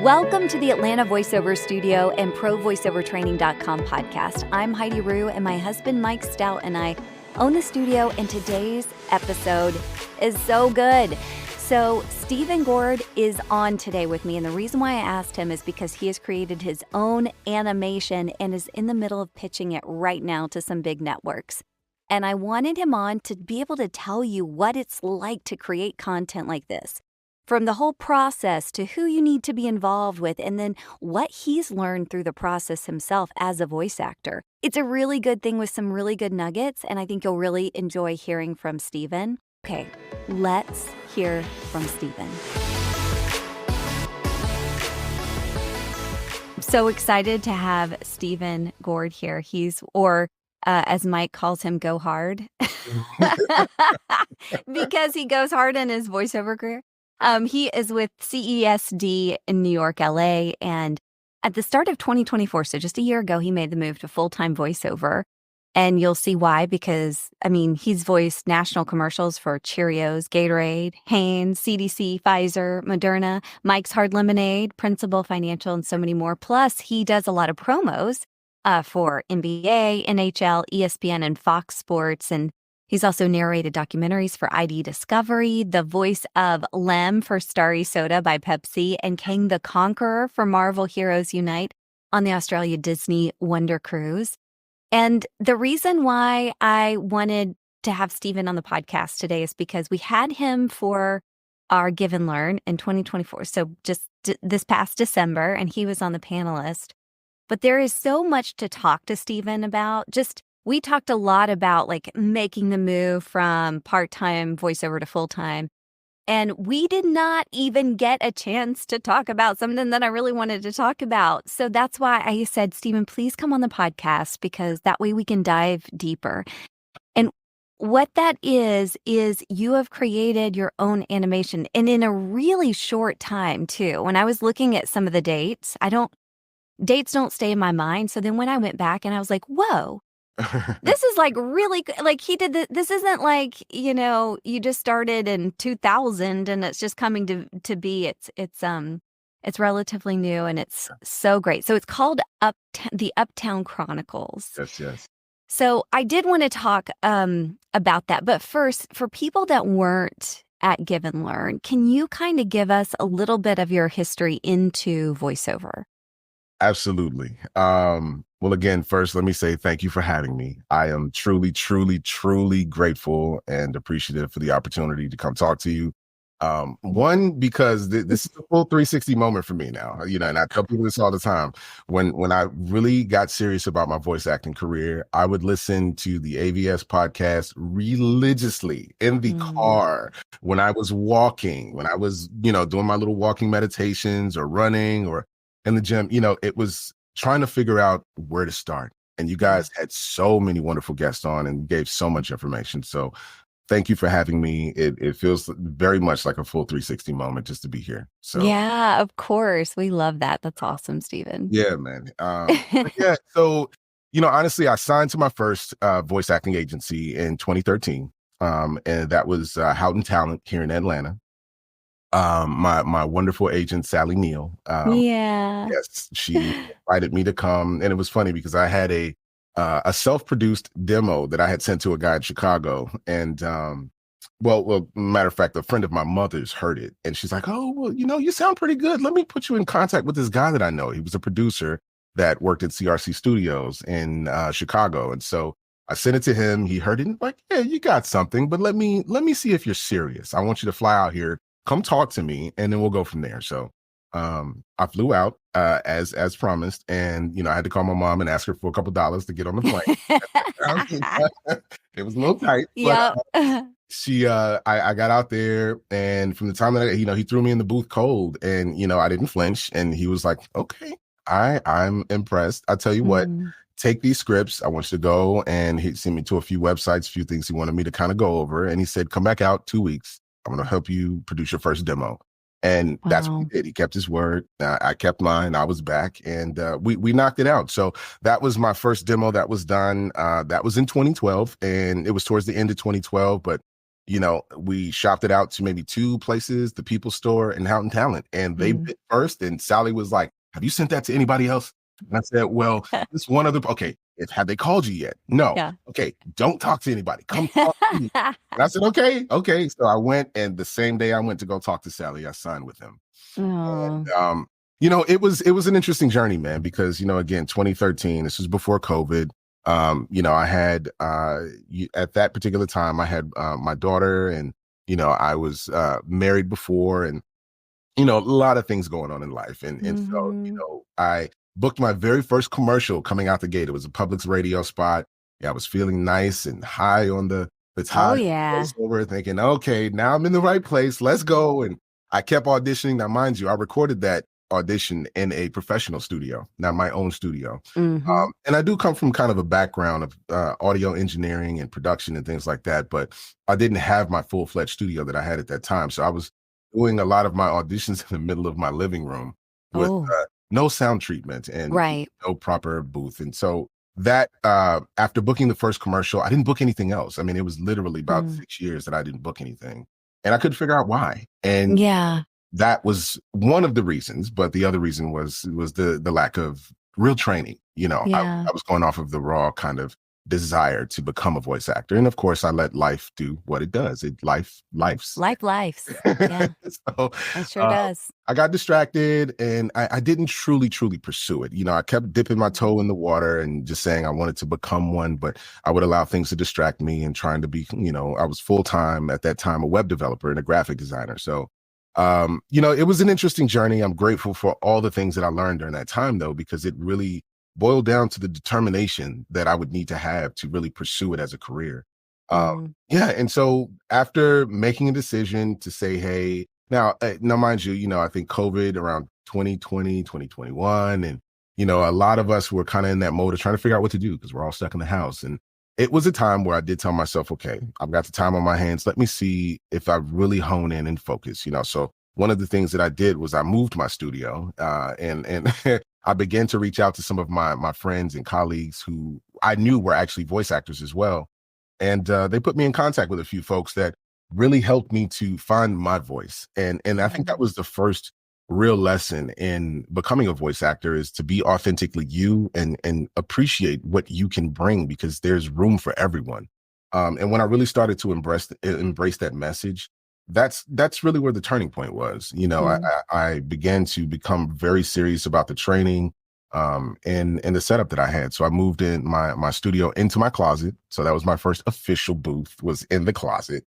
Welcome to the Atlanta Voiceover Studio and ProVoiceOverTraining.com podcast. I'm Heidi Rue, and my husband Mike Stout and I own the studio, and today's episode is so good. So Stephen Goard is on today with me, and the reason why I asked him is because he has created his own animation and is in the middle of pitching it right now to some big networks. And I wanted him on to be able to tell you what it's like to create content like this. From the whole process to who you need to be involved with, and then what he's learned through the process himself as a voice actor. It's a really good thing with some really good nuggets, and I think you'll really enjoy hearing from Stephen. Okay, let's hear from Stephen. I'm so excited to have Stephen Goard here. As Mike calls him, go hard, because he goes hard in his voiceover career. He is with CESD in New York, LA, and at the start of 2024, so just a year ago, he made the move to full-time voiceover, and you'll see why, because, he's voiced national commercials for Cheerios, Gatorade, Hanes, CDC, Pfizer, Moderna, Mike's Hard Lemonade, Principal Financial, and so many more. Plus, he does a lot of promos for NBA, NHL, ESPN, and Fox Sports, and he's also narrated documentaries for ID Discovery, the voice of Lem for Starry Soda by Pepsi, and Kang the Conqueror for Marvel Heroes Unite on the Australia Disney Wonder Cruise. And the reason why I wanted to have Stephen on the podcast today is because we had him for our Give and Learn in 2024, so just this past December, and he was on the panelist. But there is so much to talk to Stephen about. We talked a lot about making the move from part-time voiceover to full-time. And we did not even get a chance to talk about something that I really wanted to talk about. So that's why I said, Stephen, please come on the podcast, because that way we can dive deeper. And what that is you have created your own animation, and in a really short time too. When I was looking at some of the dates, dates don't stay in my mind. So then when I went back and I was like, whoa, this is really, he did this isn't you just started in 2000 and it's just coming to be. It's relatively new, and it's so great. So it's called the Uptown Chronicles. Yes. So I did want to talk about that. But first, for people that weren't at Give and Learn, can you kind of give us a little bit of your history into voiceover? Absolutely. Well, again, first, let me say thank you for having me. I am truly, truly, truly grateful and appreciative for the opportunity to come talk to you. One, because this is a full 360 moment for me now, and I tell people this all the time. When I really got serious about my voice acting career, I would listen to the AVS podcast religiously in the car, when I was walking, when I was, doing my little walking meditations or running or in the gym. It was trying to figure out where to start. And you guys had so many wonderful guests on and gave so much information. So thank you for having me. It feels very much like a full 360 moment just to be here. So yeah, of course. We love that. That's awesome, Stephen. Yeah, man. So, honestly, I signed to my first voice acting agency in 2013. And that was Houghton Talent here in Atlanta. My wonderful agent, Sally Neal. Yes, she invited me to come. And it was funny because I had a self-produced demo that I had sent to a guy in Chicago. And, well, matter of fact, a friend of my mother's heard it. And she's like, oh, well, you sound pretty good. Let me put you in contact with this guy that I know. He was a producer that worked at CRC Studios in Chicago. And so I sent it to him. He heard it and like, yeah, you got something, but let me see if you're serious. I want you to fly out here. Come talk to me, and then we'll go from there. So I flew out as promised, and I had to call my mom and ask her for a couple dollars to get on the plane. It was a little tight. Yeah. I got out there, and from the time that he threw me in the booth cold, and I didn't flinch, and he was like, "Okay, I'm impressed. I tell you what." Take these scripts. I want you to go, and he sent me to a few websites, a few things he wanted me to kind of go over, and he said, "Come back out 2 weeks. I'm going to help you produce your first demo." And that's what he did. He kept his word. I kept mine. I was back, and we knocked it out. So that was my first demo that was done. That was in 2012, and it was towards the end of 2012. But we shopped it out to maybe 2 places, the People Store and Houghton Talent, and they bit first. And Sally was like, "Have you sent that to anybody else?" And I said, "Well, this one other." Okay, have they called you yet? No. Yeah. Okay, don't talk to anybody. Come talk to me. And I said, okay. So I went, and the same day I went to go talk to Sally, I signed with him. Oh. And it was an interesting journey, man, because again, 2013, this was before COVID. I had at that particular time, I had my daughter, and I was married before, and a lot of things going on in life, and so I booked my very first commercial coming out the gate. It was a Publix radio spot. Yeah, I was feeling nice and high on the Oh, tide. yeah. Voiceover, thinking, okay, now I'm in the right place. Let's go. And I kept auditioning. Now, mind you, I recorded that audition in a professional studio, not my own studio. And I do come from kind of a background of audio engineering and production and things like that, but I didn't have my full-fledged studio that I had at that time. So I was doing a lot of my auditions in the middle of my living room with no sound treatment and Right. no proper booth. And so that after booking the first commercial, I didn't book anything else. I mean, it was literally about 6 years that I didn't book anything, and I couldn't figure out why. And Yeah. that was one of the reasons, but the other reason was the lack of real training. Yeah. I was going off of the raw kind of desire to become a voice actor, and of course, I let life do what it does. Lifes. Life. Yeah. So, It sure does. I got distracted, and I didn't truly pursue it. I kept dipping my toe in the water and just saying I wanted to become one, but I would allow things to distract me and trying to be, I was full-time at that time, a web developer and a graphic designer. So, it was an interesting journey. I'm grateful for all the things that I learned during that time, though, because it really boiled down to the determination that I would need to have to really pursue it as a career. Yeah. And so after making a decision to say, hey, now, mind you, I think COVID around 2020, 2021, and, a lot of us were kind of in that mode of trying to figure out what to do because we're all stuck in the house. And it was a time where I did tell myself, okay, I've got the time on my hands. Let me see if I really hone in and focus, So one of the things that I did was I moved my studio, and I began to reach out to some of my friends and colleagues who I knew were actually voice actors as well. And they put me in contact with a few folks that really helped me to find my voice. And I think that was the first real lesson in becoming a voice actor, is to be authentically you and appreciate what you can bring, because there's room for everyone. And when I really started to embrace that message, that's really where the turning point was. I began to become very serious about the training and the setup that I had. So I moved in my studio into my closet. So that was my first official booth, was in the closet.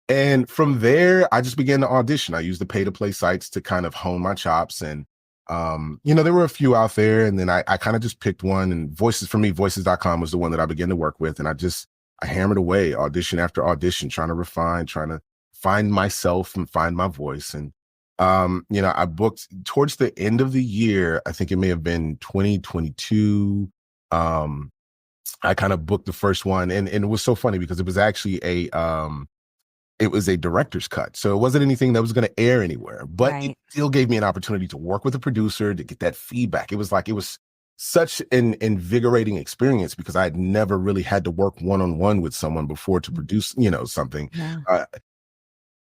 And from there, I just began to audition. I used the pay-to-play sites to kind of hone my chops. And, there were a few out there. And then I kind of just picked one. And voices.com was the one that I began to work with. And I hammered away, audition after audition, trying to refine, trying to find myself and find my voice. And, I booked towards the end of the year, I think it may have been 2022. I kind of booked the first one. And it was so funny because it was actually it was a director's cut. So it wasn't anything that was going to air anywhere, but it still gave me an opportunity to work with a producer to get that feedback. It was such an invigorating experience because I had never really had to work one-on-one with someone before to produce, something. Yeah.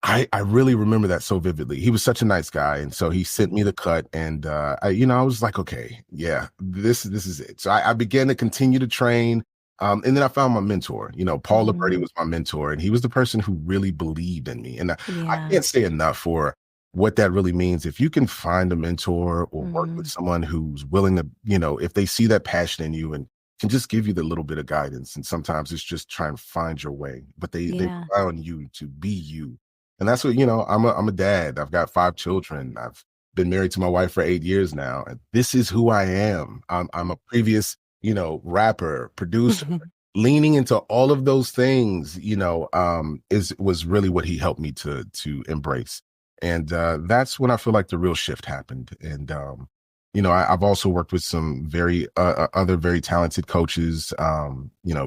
I really remember that so vividly. He was such a nice guy. And so he sent me the cut, and I was like, okay, yeah, this is it. So I began to continue to train. And then I found my mentor. Paul Liberti was my mentor, and he was the person who really believed in me. And I can't say enough for what that really means. If you can find a mentor or work with someone who's willing to, if they see that passion in you and can just give you the little bit of guidance. And sometimes it's just trying to find your way, but they rely on you to be you. And that's what, I'm a dad. I've got 5 children. I've been married to my wife for 8 years now. And this is who I am. I'm a previous rapper, producer, leaning into all of those things, was really what he helped me to embrace. And that's when I feel like the real shift happened. And, I've also worked with some very other very talented coaches.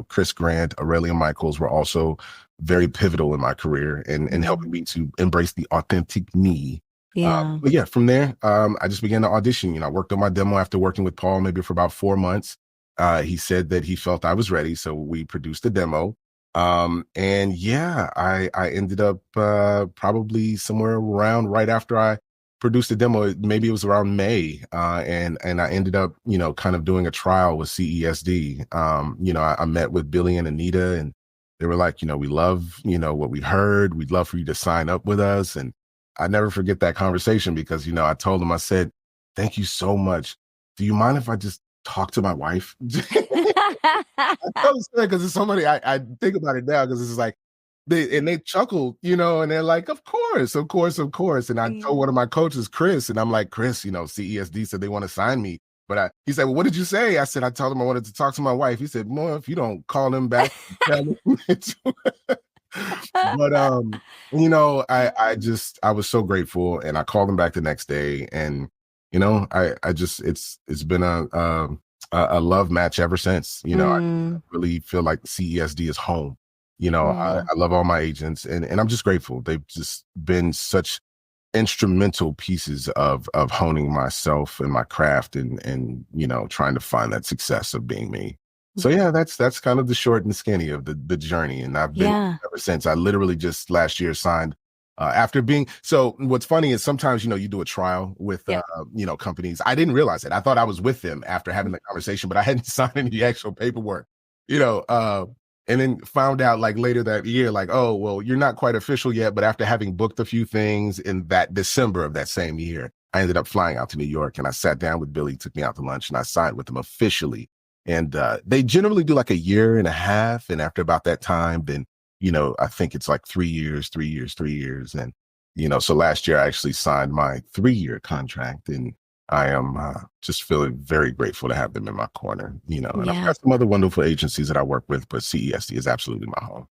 Chris Grant, Aurelia Michaels were also very pivotal in my career and helping me to embrace the authentic me. Yeah. But yeah, from there, I just began to audition. I worked on my demo after working with Paul maybe for about 4 months. He said that he felt I was ready. So we produced a demo. And yeah, I ended up probably somewhere around right after I produced a demo, maybe it was around May, and I ended up, kind of doing a trial with CESD. I met with Billy and Anita, and they were like, we love, what we heard. We'd love for you to sign up with us. And I never forget that conversation because, I told them, I said, thank you so much. Do you mind if I just talk to my wife? Because it's so many. I think about it now because it's like they chuckled, and they're like, of course, of course, of course. And I told one of my coaches, Chris, and I'm like, Chris, CESD said they want to sign me. But he said, well, what did you say? I said, I told him I wanted to talk to my wife. He said, well, if you don't call him back, tell him. But I was so grateful, and I called him back the next day, and I just it's been a love match ever since. I really feel like CESD is home. I love all my agents, and I'm just grateful. They've just been such instrumental pieces of honing myself and my craft, and trying to find that success of being me. So yeah, that's kind of the short and skinny of the journey, and I've been ever since. I literally just last year signed. After being so, what's funny is sometimes you do a trial with companies. I didn't realize it. I thought I was with them after having the conversation, but I hadn't signed any actual paperwork. And then found out like later that year, like, oh well, you're not quite official yet. But after having booked a few things in that December of that same year, I ended up flying out to New York, and I sat down with Billy, took me out to lunch, and I signed with them officially. And they generally do like a year and a half, and after about that time, then I think it's like 3 years, 3 years, 3 years. And, so last year I actually signed my 3-year contract, and I am just feeling very grateful to have them in my corner, and I've got some other wonderful agencies that I work with, but CESD is absolutely my home.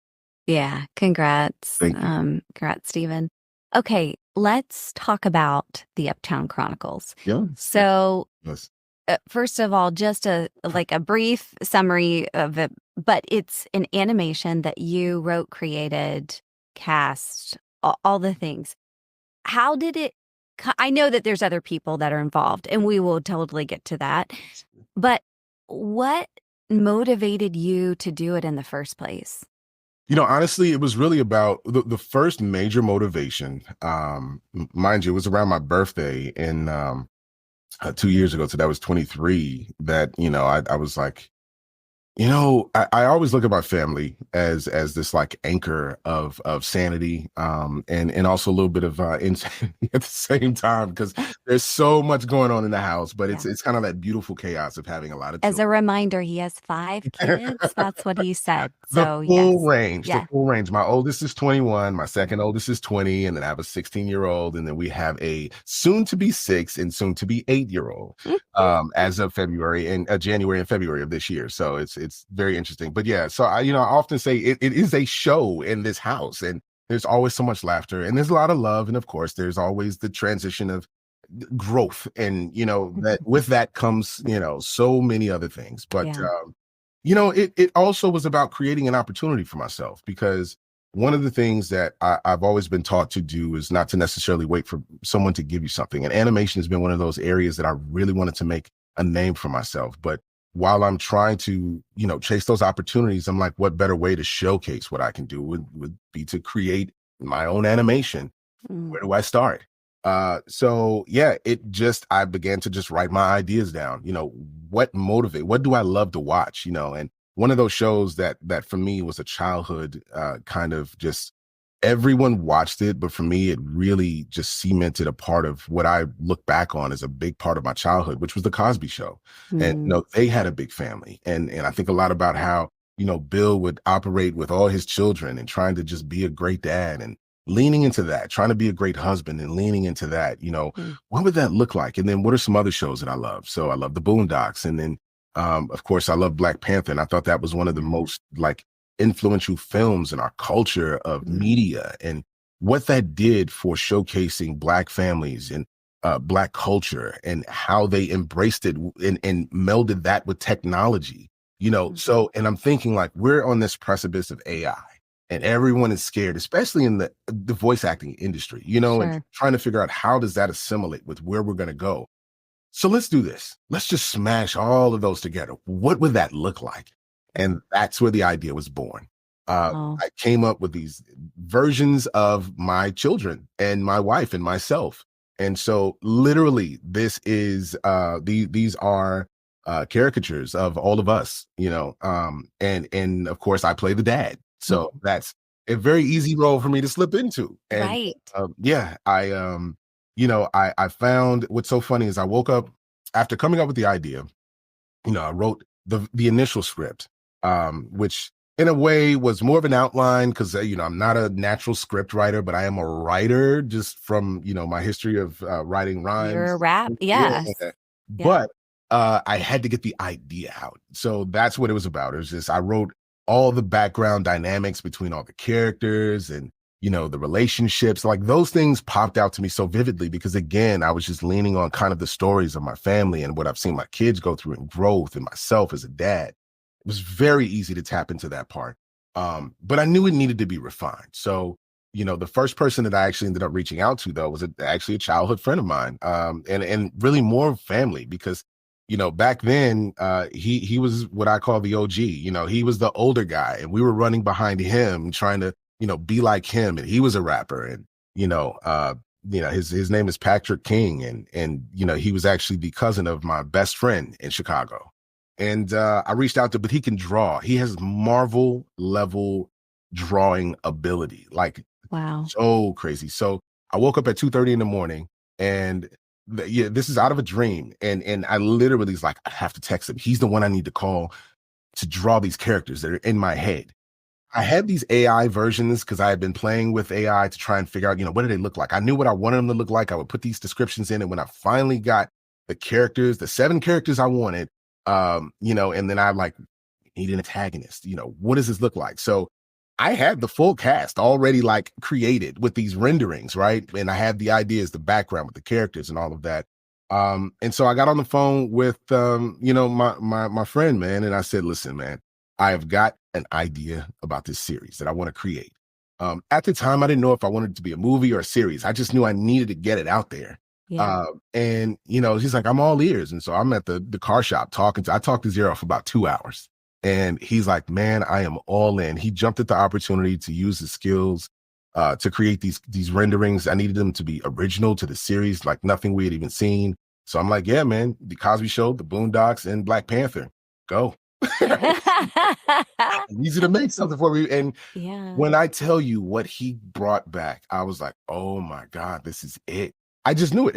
Yeah. Congrats. Thank you. Congrats, Stephen. Okay. Let's talk about the Uptown Chronicles. Yeah. So Yes. First of all, just a brief summary of it, but it's an animation that you wrote, created, cast, all the things. How did it? I know that there's other people that are involved, and we will totally get to that. But what motivated you to do it in the first place? Honestly, it was really about the first major motivation. Mind you, it was around my birthday in 2 years ago. So that was 23 that, I was like, I always look at my family as this like anchor of sanity, and also a little bit of insanity at the same time, because there's so much going on in the house, but it's kind of that beautiful chaos of having a lot of As children. a reminder, he has 5 kids. That's what he said. The So full range, Yeah. the full range. My oldest is 21, my second oldest is 20, and then I have a 16-year-old, and then we have a soon to be 6 and soon to be 8-year-old, as of February and January and February of this year. So it's very interesting. But yeah, so I often say it is a show in this house, and there's always so much laughter, and there's a lot of love, and of course there's always the transition of growth, and that with that comes so many other things. But it also was about creating an opportunity for myself, because one of the things that I've always been taught to do is not to necessarily wait for someone to give you something. And animation has been one of those areas that I really wanted to make a name for myself. But while I'm trying to, chase those opportunities, I'm like, what better way to showcase what I can do would be to create my own animation. Where do I start? So yeah, I began to just write my ideas down, what do I love to watch, and one of those shows that for me was a childhood, kind of just everyone watched it, but for me, it really just cemented a part of what I look back on as a big part of my childhood, which was the Cosby Show. And they had a big family, and I think a lot about how Bill would operate with all his children and trying to just be a great dad, and leaning into that, trying to be a great husband and leaning into that, what would that look like? And then what are some other shows that I love? So I love the Boondocks. And then, of course, I love Black Panther. And I thought that was one of the most like influential films in our culture of media, and what that did for showcasing Black families and Black culture, and how they embraced it and melded that with technology, So, and I'm thinking like, we're on this precipice of AI. And everyone is scared, especially in the voice acting industry, and trying to figure out how does that assimilate with where we're going to go. So let's do this. Let's just smash all of those together. What would that look like? And that's where the idea was born. Oh, I came up with these versions of my children and my wife and myself. And so literally this is these are caricatures of all of us, and of course I play the dad. So that's a very easy role for me to slip into. And right. yeah, I found what's so funny is I woke up after coming up with the idea. I wrote the initial script, which in a way was more of an outline because I'm not a natural script writer, but I am a writer just from my history of writing You're a rhymes. rap. Yeah, Yes. Yeah. but I had to get the idea out, so that's what it was about. It was just I wrote all the background dynamics between all the characters and the relationships, like those things popped out to me so vividly because again, I was just leaning on kind of the stories of my family and what I've seen my kids go through and growth and myself as a dad. It was very easy to tap into that part. But I knew it needed to be refined. So, the first person that I actually ended up reaching out to though was actually a childhood friend of mine. And really more family because back then, he was what I call the OG. He was the older guy, and we were running behind him, trying to be like him. And he was a rapper, and his name is Patrick King, and he was actually the cousin of my best friend in Chicago. And I reached out to, but he can draw. He has Marvel level drawing ability, like Wow. so crazy. So I woke up at 2:30 in the morning, and yeah, this is out of a dream. And I literally was like, I have to text him. He's the one I need to call to draw these characters that are in my head. I had these AI versions because I had been playing with AI to try and figure out, what do they look like? I knew what I wanted them to look like. I would put these descriptions in, and when I finally got the characters, the 7 characters I wanted, and then I like need an antagonist. What does this look like? So I had the full cast already like created with these renderings, right? And I had the ideas, the background with the characters and all of that. And so I got on the phone with my friend, man, and I said, listen, man, I have got an idea about this series that I want to create. At the time, I didn't know if I wanted it to be a movie or a series. I just knew I needed to get it out there. Yeah. And he's like, I'm all ears. And so I'm at the car shop I talked to Zero for about 2 hours. And he's like, man, I am all in. He jumped at the opportunity to use his skills to create these renderings. I needed them to be original to the series, like nothing we had even seen. So I'm like, yeah, man, the Cosby Show, the Boondocks, and Black Panther, go. Easy to make something for me. And Yeah. when I tell you what he brought back, I was like, oh my God, this is it. I just knew it.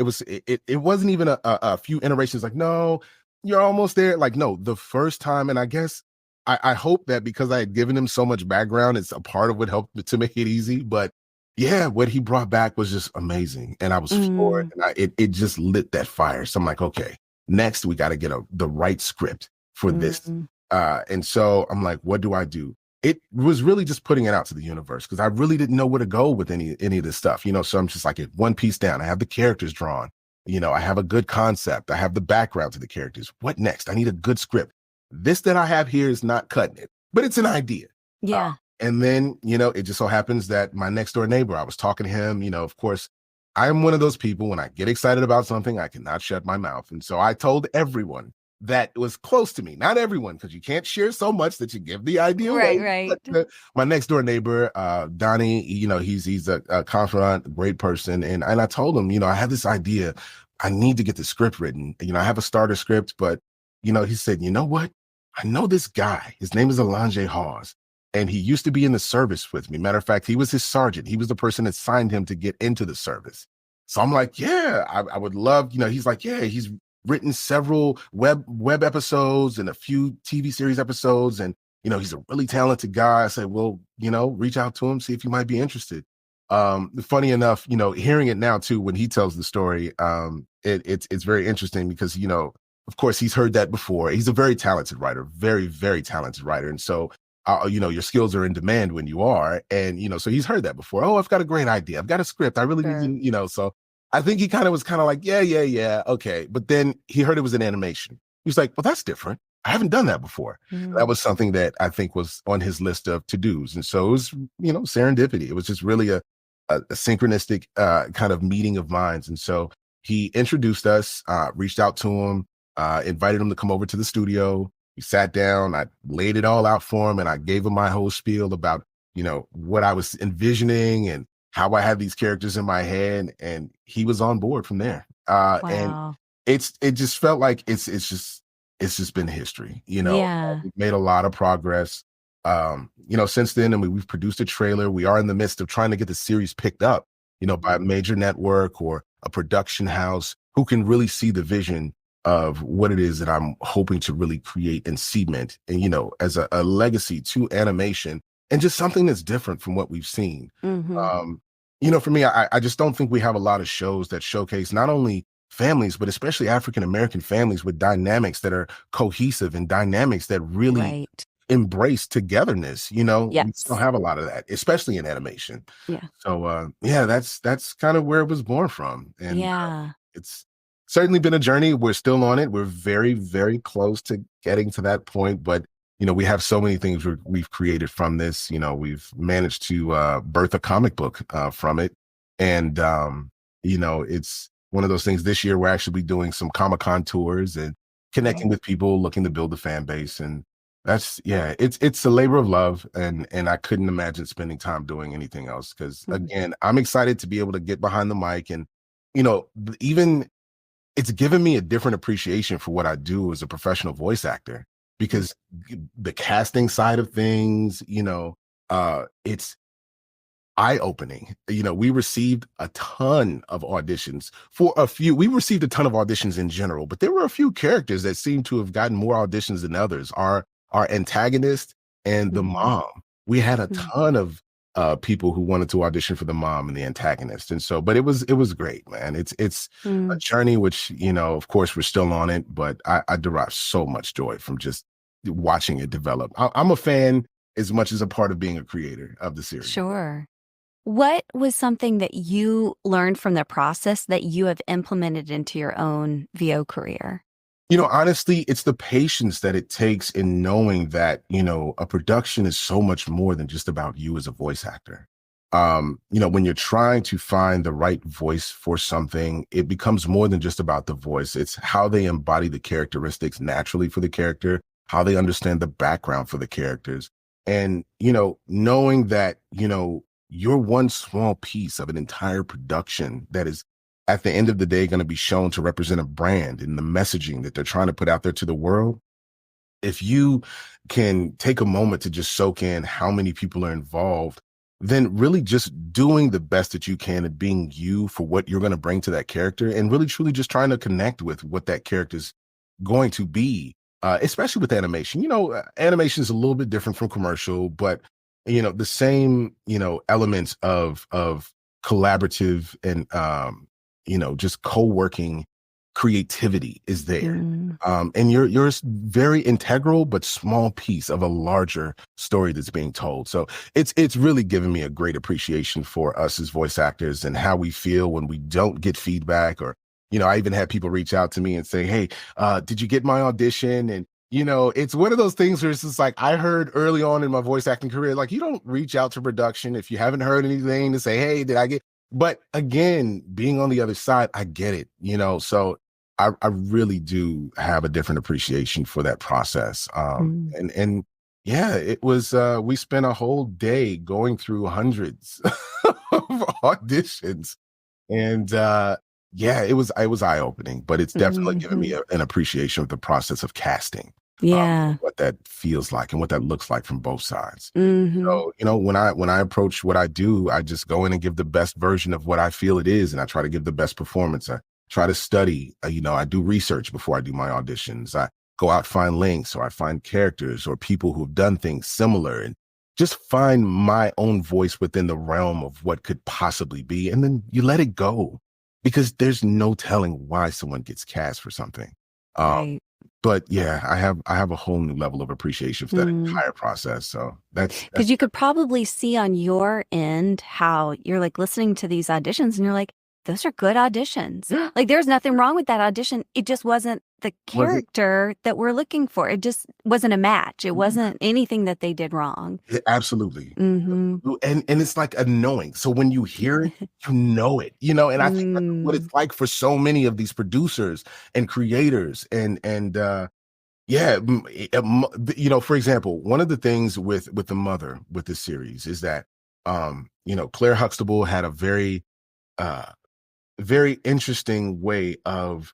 It wasn't even a few iterations like, no, you're almost there. Like, no, the first time. And I guess I hope that because I had given him so much background, it's a part of what helped to make it easy. But yeah, what he brought back was just amazing. And I was floored, and it just lit that fire. So I'm like, okay, next we got to get the right script for this. And so I'm like, what do I do? It was really just putting it out to the universe because I really didn't know where to go with any of this stuff, so I'm just like at one piece down. I have the characters drawn, I have a good concept. I have the background to the characters. What next? I need a good script. This that I have here is not cutting it, but it's an idea. Yeah. And then, it just so happens that my next door neighbor, I was talking to him, of course, I'm one of those people when I get excited about something, I cannot shut my mouth. And so I told everyone that was close to me, not everyone, because you can't share so much that you give the idea away. Right. But, my next door neighbor, Donnie, he's a confidant, a great person. And I told him, I have this idea. I need to get the script written. I have a starter script, but, he said, you know what? I know this guy. His name is Alonje Hawes. And he used to be in the service with me. Matter of fact, he was his sergeant. He was the person that signed him to get into the service. So I'm like, yeah, I would love, he's like, yeah, he's written several web episodes and a few TV series episodes. And, he's a really talented guy. I said, well, reach out to him, see if you might be interested. Funny enough, hearing it now too, when he tells the story, it's very interesting because, of course he's heard that before. He's a very talented writer, very, very talented writer. And so, your skills are in demand when you are. And, so he's heard that before. Oh, I've got a great idea. I've got a script. I really need to, so I think he was kind of like, yeah. Okay. But then he heard it was an animation. He was like, well, that's different. I haven't done that before. That was something that I think was on his list of to-dos. And so it was, serendipity. It was just really a synchronistic kind of meeting of minds. And so he introduced us, reached out to him, invited him to come over to the studio. We sat down, I laid it all out for him, and I gave him my whole spiel about, what I was envisioning and how I had these characters in my head, and he was on board from there. And Wow. it just felt like it's just been history. Yeah. We've made a lot of progress. Since then, and we've produced a trailer. We are in the midst of trying to get the series picked up, by a major network or a production house who can really see the vision of what it is that I'm hoping to really create and cement, and as a legacy to animation, and just something that's different from what we've seen. Hmm. Um, for me, I just don't think we have a lot of shows that showcase not only families, but especially African American families with dynamics that are cohesive and dynamics that really Right. embrace togetherness. We don't Yes. have a lot of that, especially in animation. Yeah. So yeah, that's kind of where it was born from. And Yeah. it's certainly been a journey. We're still on it. We're very, very close to getting to that point, but we have so many things we've created from this. We've managed to birth a comic book from it. And it's one of those things. This year we're actually doing some Comic-Con tours and connecting with people, looking to build a fan base. And that's, yeah, it's a labor of love, and I couldn't imagine spending time doing anything else, because Mhm. again, I'm excited to be able to get behind the mic, and even it's given me a different appreciation for what I do as a professional voice actor, because the casting side of things, it's eye-opening. We received a ton of auditions for a few. We received a ton of auditions in general, but there were a few characters that seemed to have gotten more auditions than others. Our antagonist and the Mhm. mom. We had a Mhm. ton of people who wanted to audition for the mom and the antagonist. And so, but it was great, man. It's a Mm. journey, which, of course we're still on it, but I derive so much joy from just watching it develop. I'm a fan as much as a part of being a creator of the series. Sure. What was something that you learned from the process that you have implemented into your own VO career? Honestly, it's the patience that it takes in knowing that, a production is so much more than just about you as a voice actor. When you're trying to find the right voice for something, it becomes more than just about the voice. It's how they embody the characteristics naturally for the character, how they understand the background for the characters. And, knowing that, you're one small piece of an entire production that is at the end of the day going to be shown to represent a brand and the messaging that they're trying to put out there to the world. If you can take a moment to just soak in how many people are involved, then really just doing the best that you can and being you for what you're going to bring to that character, and really truly just trying to connect with what that character's going to be, especially with animation. Animation is a little bit different from commercial, but the same, elements of collaborative and just co-working creativity is there. Mm. And you're a very integral but small piece of a larger story that's being told. So it's really given me a great appreciation for us as voice actors and how we feel when we don't get feedback. Or I even had people reach out to me and say, hey, did you get my audition? And it's one of those things where it's just like, I heard early on in my voice acting career, like, you don't reach out to production if you haven't heard anything to say, hey, did I get. But again, being on the other side, I get it, so I really do have a different appreciation for that process. Mm. And yeah, it was, we spent a whole day going through hundreds of auditions. And yeah, it was eye-opening, but it's definitely given me Mhm. an appreciation of the process of casting, Yeah. what that feels like and what that looks like from both sides. Mhm. So, when I approach what I do, I just go in and give the best version of what I feel it is, and I try to give the best performance. I try to study. I do research before I do my auditions. I go out, find links, or I find characters or people who've done things similar, and just find my own voice within the realm of what could possibly be, and then you let it go, because there's no telling why someone gets cast for something. Um, Right. but yeah, I have a whole new level of appreciation for that Mm. entire process. So that's Because you could probably see on your end how you're like listening to these auditions and you're like, those are good auditions. yeah, Like, there's nothing wrong with that audition. It just wasn't the was it? character that we're looking for. It just wasn't a match. It wasn't anything that they did wrong. Yeah, absolutely. Mm-hmm. And it's like a knowing. So when you hear it, you know it, and I think that's what it's Mm. like for so many of these producers and creators and Yeah, you know, for example, one of the things with the mother with this series is that you know, Claire Huxtable had a uh very interesting way of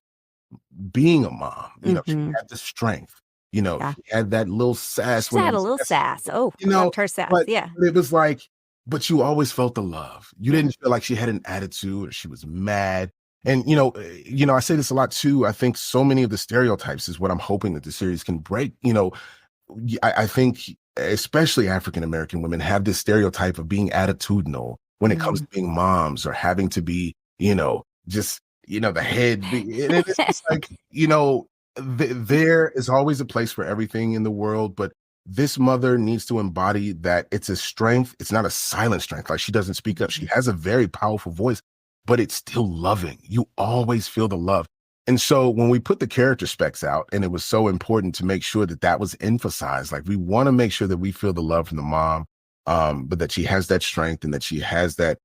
being a mom. You know, she Hmm. had the strength. You know, Yeah. she had that little sass She's when it had a was little sass. necessary. Oh, You know, loved her sass. but Yeah. it was like, but you always felt the love. You Yeah. didn't feel like she had an attitude or she was mad. And you know, I say this a lot too. I think so many of the stereotypes is what I'm hoping that the series can break. You know, I think especially African American women have this stereotype of being attitudinal when it comes Mm. to being moms or having to be, you know, just the head. And it's just like, there is always a place for everything in the world, but this mother needs to embody that it's a strength. It's not a silent strength. Like she doesn't speak up. She has a very powerful voice, but it's still loving. You always feel the love. And so when we put the character specs out, and it was so important to make sure that that was emphasized, like we want to make sure that we feel the love from the mom, but that she has that strength and that she has that,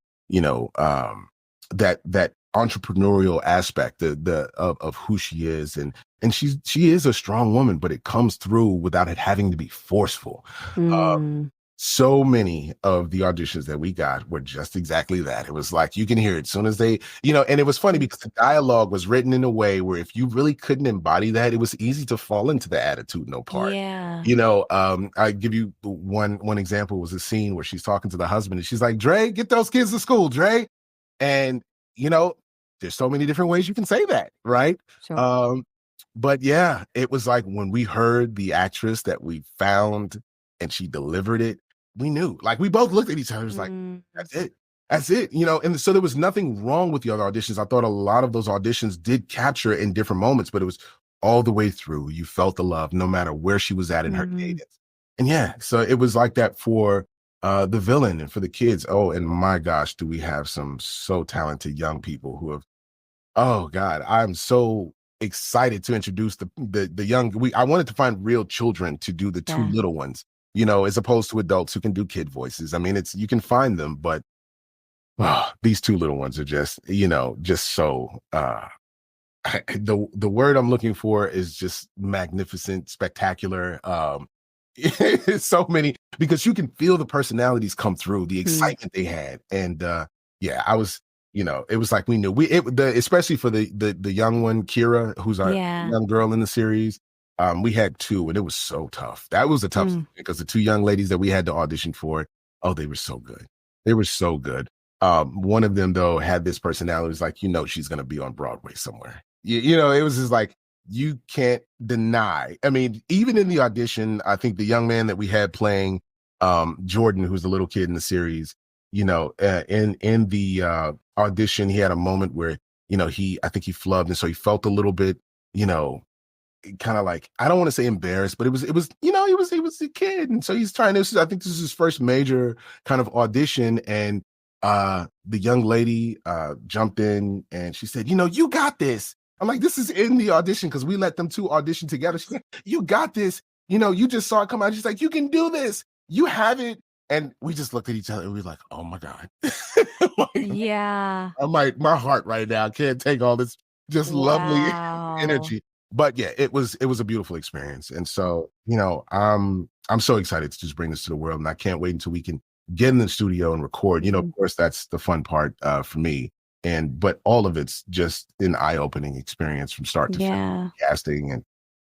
that entrepreneurial aspect, of who she is, and she is a strong woman, but it comes through without it having to be forceful. Uh, Mm. so many of the auditions that we got were just exactly that. It was like you can hear it as soon as they, and it was funny because the dialogue was written in a way where if you really couldn't embody that, it was easy to fall into the attitudinal part. Yeah. I give you one example was a scene where she's talking to the husband and she's like, Dre, get those kids to school, Dre. And you know, there's so many different ways you can say that, right? Sure. But yeah, it was like when we heard the actress that we found and she delivered it, we knew. Like we both looked at each other, it was like, Mm. that's it. That's it. And so there was nothing wrong with the other auditions. I thought a lot of those auditions did capture in different moments, but it was all the way through. You felt the love no matter where she was at in her Mhm. cadence. And yeah, so it was like that for the villain and for the kids. Oh, and my gosh, do we have some so talented young people who have, oh God, I'm so excited to introduce the young. I wanted to find real children to do the two Yeah. little ones, as opposed to adults who can do kid voices. I mean, you can find them, but these two little ones are just, just so the word I'm looking for is just magnificent, spectacular. So many, because you can feel the personalities come through, the Mm. excitement they had. And yeah, I was, it was like we knew especially for the young one, Keira, who's our Yeah. young girl in the series. We had two, and it was so tough. That was a tough Mm. because the two young ladies that we had to audition for, oh, they were so good. They were so good. One of them though had this personality. It's like, she's gonna be on Broadway somewhere. It was just like you can't deny. I mean, even in the audition, I think the young man that we had playing Jordan, who's the little kid in the series, in the audition, he had a moment where, I think he flubbed. And so he felt a little bit, kind of like, I don't want to say embarrassed, but he was a kid. And so he's trying this. I think this is his first major kind of audition. And the young lady jumped in and she said, you got this. I'm like, this is in the audition because we let them two audition together. She's like, you got this. You just saw it come out. She's like, you can do this. You have it. And we just looked at each other and we were like, oh my God. Like, Yeah. my heart right now can't take all this just lovely Wow. energy. But yeah, it was a beautiful experience. And so, I'm so excited to just bring this to the world. And I can't wait until we can get in the studio and record. Of course, that's the fun part for me. But all of it's just an eye-opening experience from start to finish. Yeah. Casting and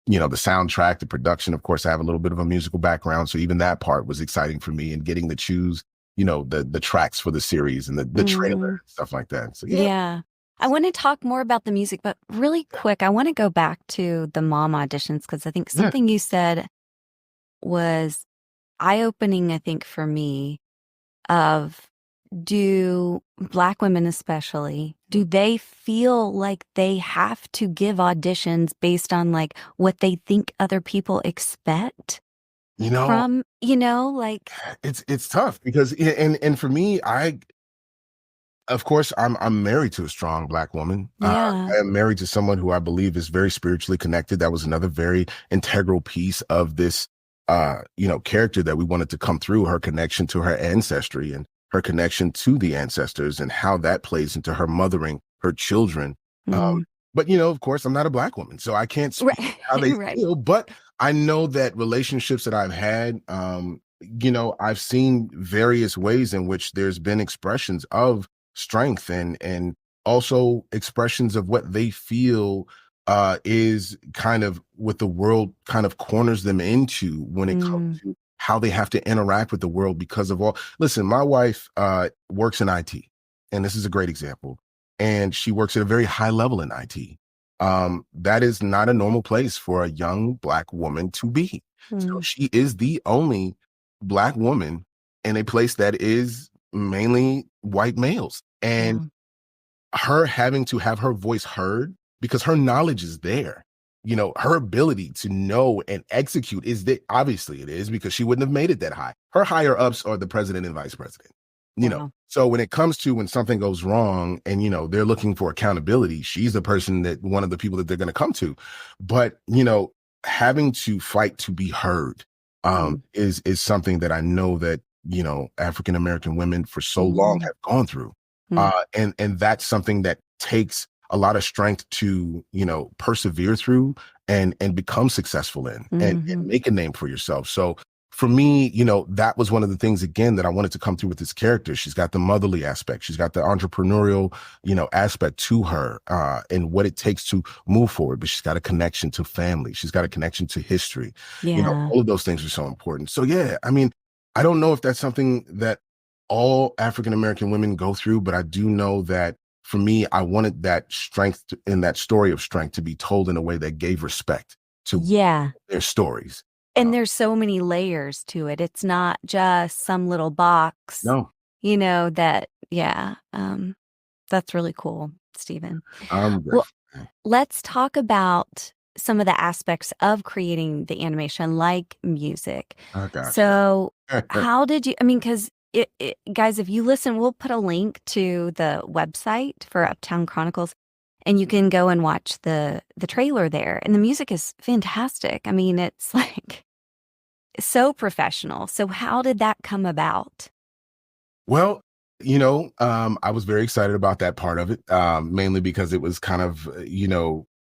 the soundtrack, the production. Of course, I have a little bit of a musical background, so even that part was exciting for me. And getting to choose, the tracks for the series and the trailer Mm. and stuff like that. So yeah, Yeah. I want to talk more about the music, but really quick, I want to go back to the mom auditions because I think yeah. something you said was eye-opening, I think, for me of do Black women especially, do they feel like they have to give auditions based on like what they think other people expect You know, from, like, it's tough because and for me, of course, I'm married to a strong Black woman. yeah. I am married to someone who I believe is very spiritually connected. That was another very integral piece of this, character that we wanted to come through, her connection to her ancestry and her connection to the ancestors and how that plays into her mothering her children. Mm. but of course, I'm not a Black woman, so I can't speak Right. how they Right. feel. But I know that relationships that I've had, I've seen various ways in which there's been expressions of strength and also expressions of what they feel is kind of what the world kind of corners them into when it comes Mm, to how they have to interact with the world because of all. Listen, my wife works in IT, and this is a great example, and she works at a very high level in IT. That is not a normal place for a young Black woman to be. So mm, she is the only Black woman in a place that is mainly white males. And yeah. her having to have her voice heard because her knowledge is there. Her ability to know and execute is that obviously it is because she wouldn't have made it that high. Her higher ups are the president and vice president. Wow. So when it comes to when something goes wrong and they're looking for accountability, she's the person that one of the people that they're going to come to. But having to fight to be heard Mm, is something that I know that African American women for so long mm, have gone through. mm, And that's something that takes a lot of strength to persevere through and become successful in and mhm. make a name for yourself. So for me, that was one of the things again that I wanted to come through with this character. She's got the motherly aspect, she's got the entrepreneurial aspect to her and what it takes to move forward, but she's got a connection to family, she's got a connection to history. Yeah. All of those things are so important. So yeah, I mean, I don't know if that's something that all African American women go through, but I do know that for me, I wanted that strength in that story of strength to be told in a way that gave respect to Yeah. their stories. And there's so many layers to it. It's not just some little box, No, that yeah, that's really cool, Stephen. I'm Well, grateful. let's talk about some of the aspects of creating the animation, like music. I got you. So, how did you? I mean, because guys, if you listen, we'll put a link to the website for Uptown Chronicles, and you can go and watch the trailer there. And the music is fantastic. I mean, it's like so professional. So, how did that come about? Well, I was very excited about that part of it, mainly because it was kind of,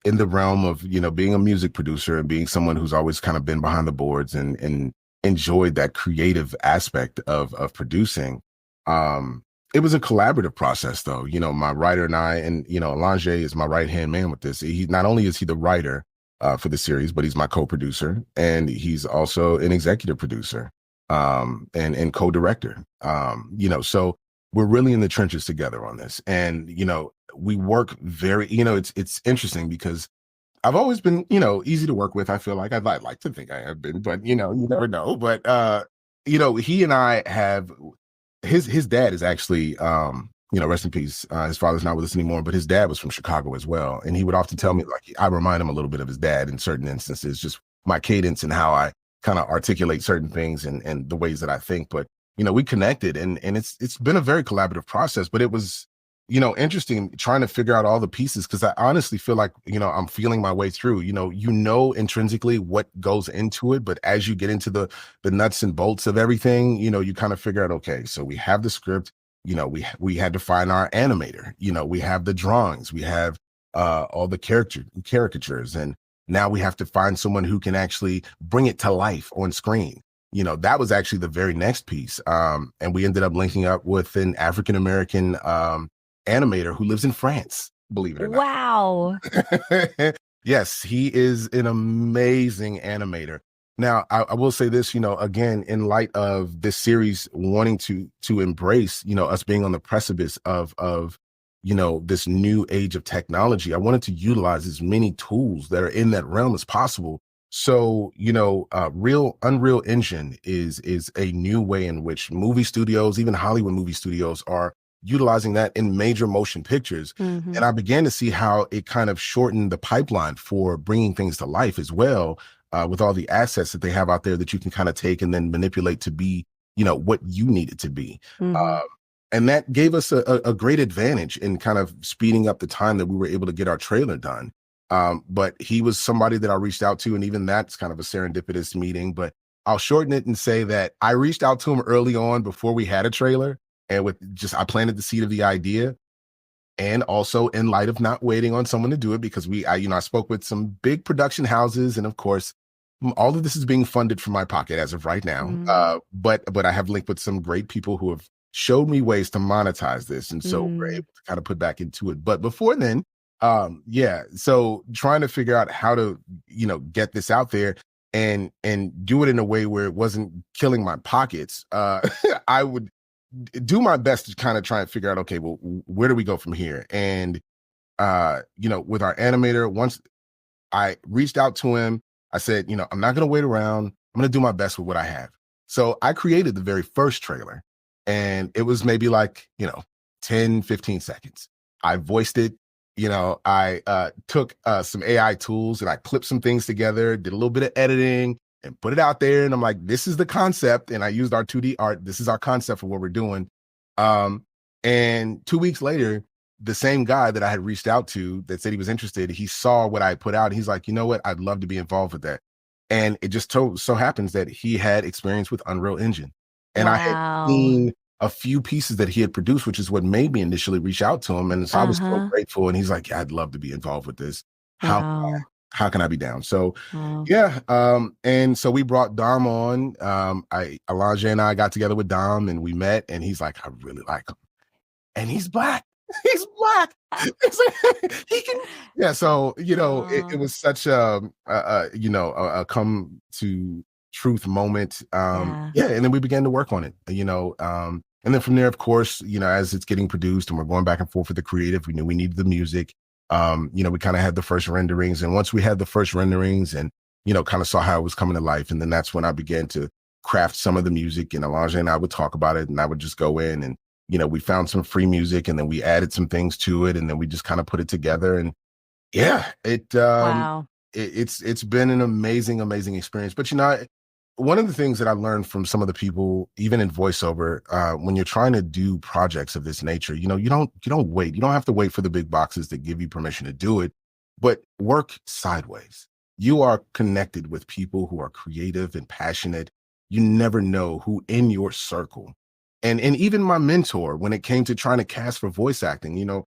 in the realm of, being a music producer and being someone who's always kind of been behind the boards and enjoyed that creative aspect of producing. It was a collaborative process though. My writer and I, and, Alange is my right-hand man with this. He not only is he the writer for the series, but he's my co-producer and he's also an executive producer and co-director. So we're really in the trenches together on this. And, we work very, it's interesting because I've always been, easy to work with. I feel like I'd like to think I have been, but you never know. But he and I have his dad is actually rest in peace. His father's not with us anymore, but his dad was from Chicago as well. And he would often tell me, like, I remind him a little bit of his dad in certain instances, just my cadence and how I kind of articulate certain things and the ways that I think. But we connected and it's been a very collaborative process, but it was interesting trying to figure out all the pieces because I honestly feel like I'm feeling my way through. Intrinsically what goes into it, but as you get into the nuts and bolts of everything, you kind of figure out, okay, so we have the script, we had to find our animator, we have the drawings, we have all the caricatures, and now we have to find someone who can actually bring it to life on screen. That was actually the very next piece. And we ended up linking up with an African American animator who lives in France, believe it or Wow. not. Yes, he is an amazing animator. Now, I will say this, again, in light of this series wanting to embrace, us being on the precipice of this new age of technology, I wanted to utilize as many tools that are in that realm as possible. So, real Unreal Engine is a new way in which movie studios, even Hollywood movie studios, are utilizing that in major motion pictures. Hmm. And I began to see how it kind of shortened the pipeline for bringing things to life as well, with all the assets that they have out there that you can kind of take and then manipulate to be, what you need it to be. Hmm. Uh, and that gave us a great advantage in kind of speeding up the time that we were able to get our trailer done. But he was somebody that I reached out to, and even that's kind of a serendipitous meeting. But I'll shorten it and say that I reached out to him early on before we had a trailer. And with just, I planted the seed of the idea. And also in light of not waiting on someone to do it, because I spoke with some big production houses, and of course, all of this is being funded from my pocket as of right now. Mm. But I have linked with some great people who have showed me ways to monetize this, and so we're Mm. able to kind of put back into it. But before then, yeah, so trying to figure out how to, get this out there and do it in a way where it wasn't killing my pockets. I would do my best to kind of try and figure out, okay, well, where do we go from here? And with our animator, once I reached out to him, I said, I'm not going to wait around. I'm going to do my best with what I have. So I created the very first trailer, and it was maybe like, 10, 15 seconds. I voiced it. I took some AI tools and I clipped some things together, did a little bit of editing and put it out there. And I'm like, this is the concept. And I used our 2D art. This is our concept for what we're doing. And 2 weeks later, the same guy that I had reached out to that said he was interested, he saw what I put out. And he's like, you know what? I'd love to be involved with that. And it just so happens that he had experience with Unreal Engine. And I had Wow. seen a few pieces that he had produced, which is what made me initially reach out to him. And so I was so Uh-huh. grateful. And he's like, yeah, I'd love to be involved with this. How Wow. how can I be down? So Wow. yeah. And so we brought Dom on. Elijah and I got together with Dom and we met, and he's like, I really like him. And he's Black. He's Black. It's like, he can. Yeah. So, it Oh, was such a come to truth moment. yeah. Yeah. And then we began to work on it, and then from there, of course, as it's getting produced and we're going back and forth with the creative, we knew we needed the music. We kind of had the first renderings. And once we had the first renderings and, kind of saw how it was coming to life. And then that's when I began to craft some of the music, and Elijah and I would talk about it, and I would just go in and, we found some free music, and then we added some things to it, and then we just kind of put it together. And yeah, Wow. it's been an amazing, amazing experience. But one of the things that I learned from some of the people, even in voiceover, when you're trying to do projects of this nature, you don't wait. You don't have to wait for the big boxes that give you permission to do it, but work sideways. You are connected with people who are creative and passionate. You never know who in your circle. And even my mentor, when it came to trying to cast for voice acting,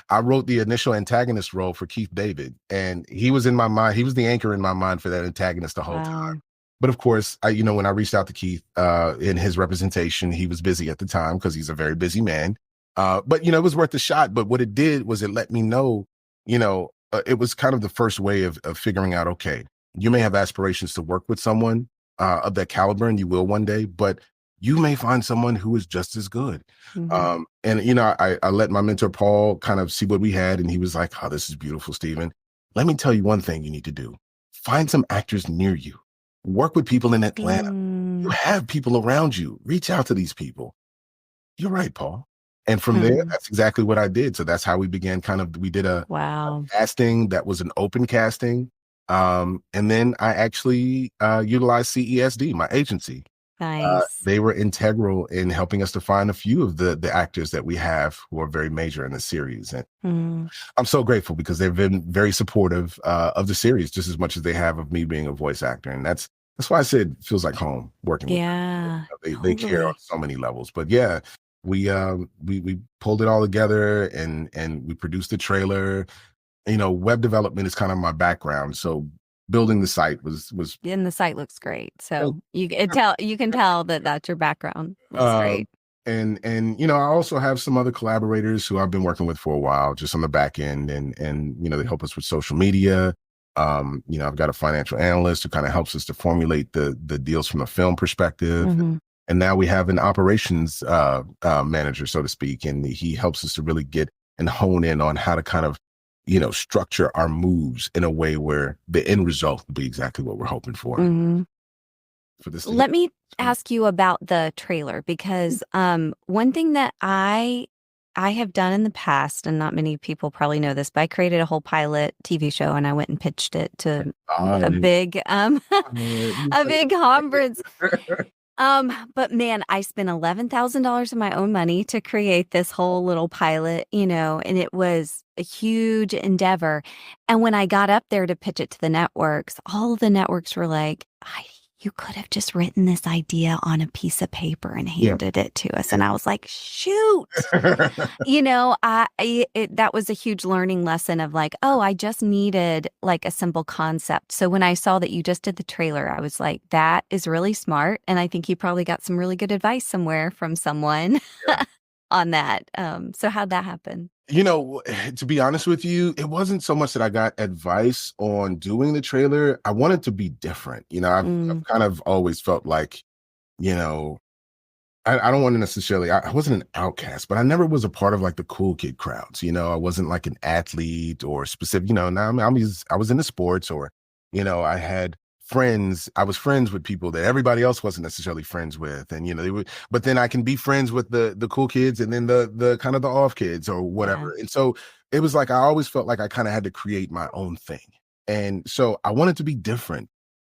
I wrote the initial antagonist role for Keith David, and he was in my mind. He was the anchor in my mind for that antagonist the whole time. Wow. But of course, when I reached out to Keith in his representation, he was busy at the time because he's a very busy man. But it was worth a shot. But what it did was it let me know, it was kind of the first way of figuring out, okay, you may have aspirations to work with someone of that caliber, and you will one day, but you may find someone who is just as good. Hmm. And I let my mentor Paul kind of see what we had, and he was like, "Oh, this is beautiful, Stephen. Let me tell you one thing you need to do: find some actors near you. Work with people in Atlanta. You Mm. have people around you. Reach out to these people." You're right, Paul. And from there, Hmm. that's exactly what I did. So that's how we began. We did a Wow. casting that was an open casting. And then I actually utilized CESD, my agency. Nice. They were integral in helping us to find a few of the actors that we have who are very major in the series. And Mm. I'm so grateful because they've been very supportive of the series just as much as they have of me being a voice actor. And that's why I said it feels like home working with them. Yeah, They care on totally. so many levels. But yeah, we pulled it all together and we produced the trailer. Web development is kind of my background. So building the site was And the site looks great. So you can tell that that's your background. Looks Um, great. and I also have some other collaborators who I've been working with for a while, just on the back end, and they help us with social media. I've got a financial analyst who kind of helps us to formulate the deals from a film perspective, Hmm. and now we have an operations manager, so to speak, and he helps us to really get and hone in on how to kind of structure our moves in a way where the end result will be exactly what we're hoping Hmm. for this to hit. Let me ask you about the trailer because one thing that I have done in the past, and not many people probably know this, but I created a whole pilot TV show and I went and pitched it to a big a big conference. But man, I spent $11,000 of my own money to create this whole little pilot, and it was a huge endeavor. And when I got up there to pitch it to the networks, all the networks were like, you could have just written this idea on a piece of paper and Yeah. handed it to us. And I was like, shoot. That was a huge learning lesson of like, oh, I just needed like a simple concept. So when I saw that you just did the trailer, I was like, that is really smart. And I think you probably got some really good advice somewhere from someone Yeah. on that. So how'd that happen? To be honest with you, it wasn't so much that I got advice on doing the trailer. I wanted to be different. I've kind of always felt like, you know, I don't want to necessarily, I wasn't an outcast, but I never was a part of like the cool kid crowds. I wasn't like an athlete or specific, now I was into sports or, I had friends, I was friends with people that everybody else wasn't necessarily friends with. And, they would, but then I can be friends with the cool kids and then the kind of the off kids or whatever. Yeah. And so it was like, I always felt like I kind of had to create my own thing. And so I wanted to be different.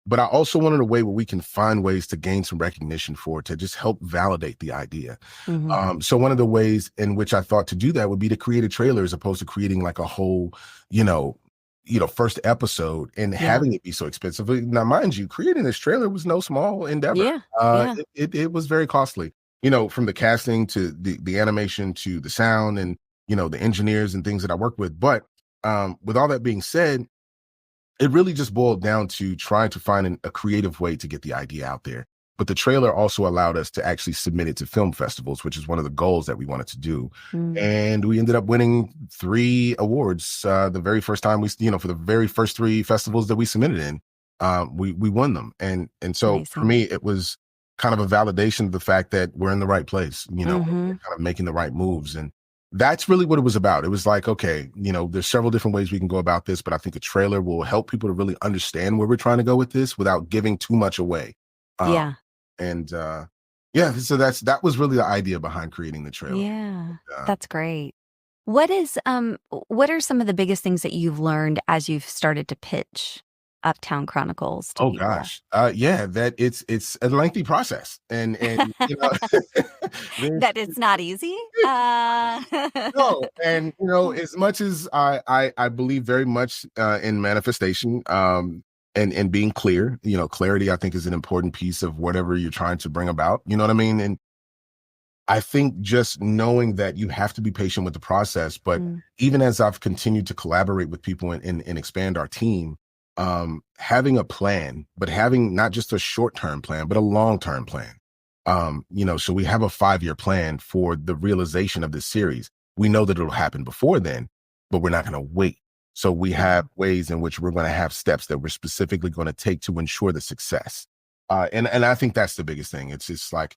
But I also wanted a way where we can find ways to gain some recognition for it, to just help validate the idea. Mm-hmm. So one of the ways in which I thought to do that would be to create a trailer as opposed to creating like a whole, first episode and having it be so expensive. Now, mind you, creating this trailer was no small endeavor. Yeah. Yeah. It was very costly, from the casting to the animation to the sound and, the engineers and things that I worked with. But with all that being said, it really just boiled down to trying to find a creative way to get the idea out there. But the trailer also allowed us to actually submit it to film festivals, which is one of the goals that we wanted to do. Mm. And we ended up winning 3 awards the very first time for the very first 3 festivals that we submitted in. We won them. And so Amazing. for me, it was kind of a validation of the fact that we're in the right place, we're Mm-hmm. kind of making the right moves. And that's really what it was about. It was like, okay, there's several different ways we can go about this, but I think a trailer will help people to really understand where we're trying to go with this without giving too much away. Yeah. And so that was really the idea behind creating the trailer. Yeah. That's great. What are some of the biggest things that you've learned as you've started to pitch Uptown Chronicles to Oh people? gosh. That it's a lengthy process. And That it's not easy. No, and as much as I believe very much in manifestation, and being clear, clarity I think is an important piece of whatever you're trying to bring about. You know what I mean? And I think just knowing that you have to be patient with the process, but even as I've continued to collaborate with people and expand our team, having a plan, but having not just a short-term plan, but a long-term plan. So we have a 5-year plan for the realization of this series. We know that it'll happen before then, but we're not going to wait. So we have ways in which we're going to have steps that we're specifically going to take to ensure the success. And I think that's the biggest thing. It's just like,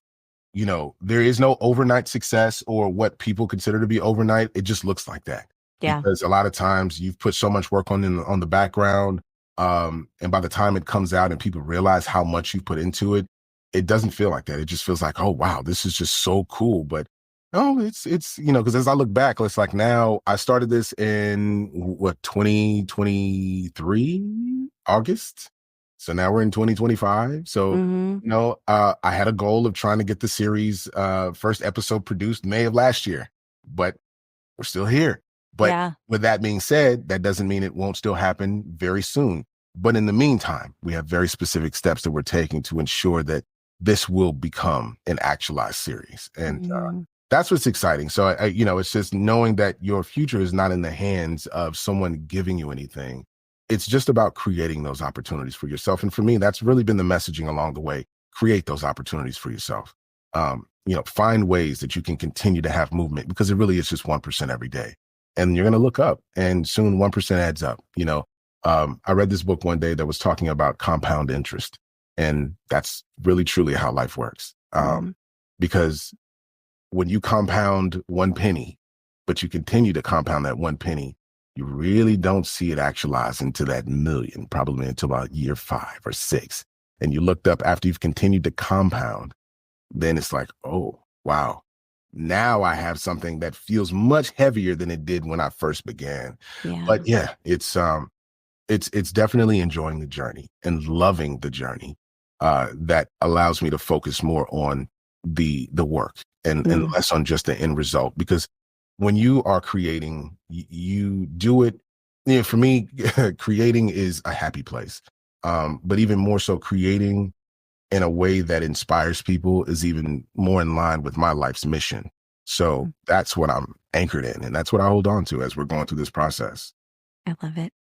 there is no overnight success or what people consider to be overnight. It just looks like that. Yeah. Because a lot of times you've put so much work on the background. And by the time it comes out and people realize how much you put into it, it doesn't feel like that. It just feels like, oh, wow, this is just so cool. But no, it's because as I look back, it's like now I started this in 2023, August. So now we're in 2025. So, I had a goal of trying to get the series first episode produced May of last year, but we're still here. But with that being said, that doesn't mean it won't still happen very soon. But in the meantime, we have very specific steps that we're taking to ensure that this will become an actualized series. And that's what's exciting. So, it's just knowing that your future is not in the hands of someone giving you anything. It's just about creating those opportunities for yourself. And for me, that's really been the messaging along the way. Create those opportunities for yourself. Find ways that you can continue to have movement, because it really is just 1% every day. And you're going to look up and soon 1% adds up. I read this book one day that was talking about compound interest. And that's really, truly how life works. Because when you compound 1 penny, but you continue to compound that 1 penny, you really don't see it actualize into that million, probably until about year 5 or 6. And you looked up after you've continued to compound, then it's like, oh, wow. Now I have something that feels much heavier than it did when I first began. Yeah. But yeah, it's definitely enjoying the journey and loving the journey that allows me to focus more on the work and less on just the end result. Because when you are creating, you do it. For me, creating is a happy place. But even more so, creating in a way that inspires people is even more in line with my life's mission. So that's what I'm anchored in, and that's what I hold on to as we're going through this process. I love it.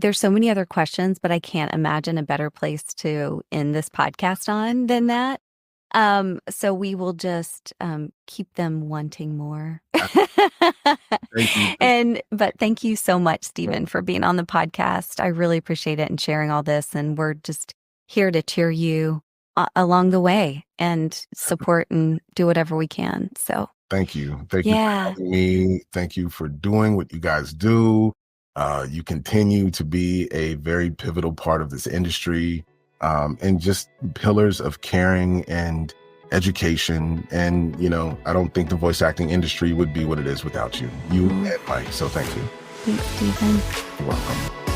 There's so many other questions, but I can't imagine a better place to end this podcast on than that. So we will just keep them wanting more. Thank you. But thank you so much, Stephen, for being on the podcast. I really appreciate it and sharing all this. And we're just here to cheer you along the way and support and do whatever we can. So thank you. Thank you for having me. Thank you for doing what you guys do. You continue to be a very pivotal part of this industry, and just pillars of caring and education. And, I don't think the voice acting industry would be what it is without you, and Mike. So thank you. Thanks, Stephen. You're welcome.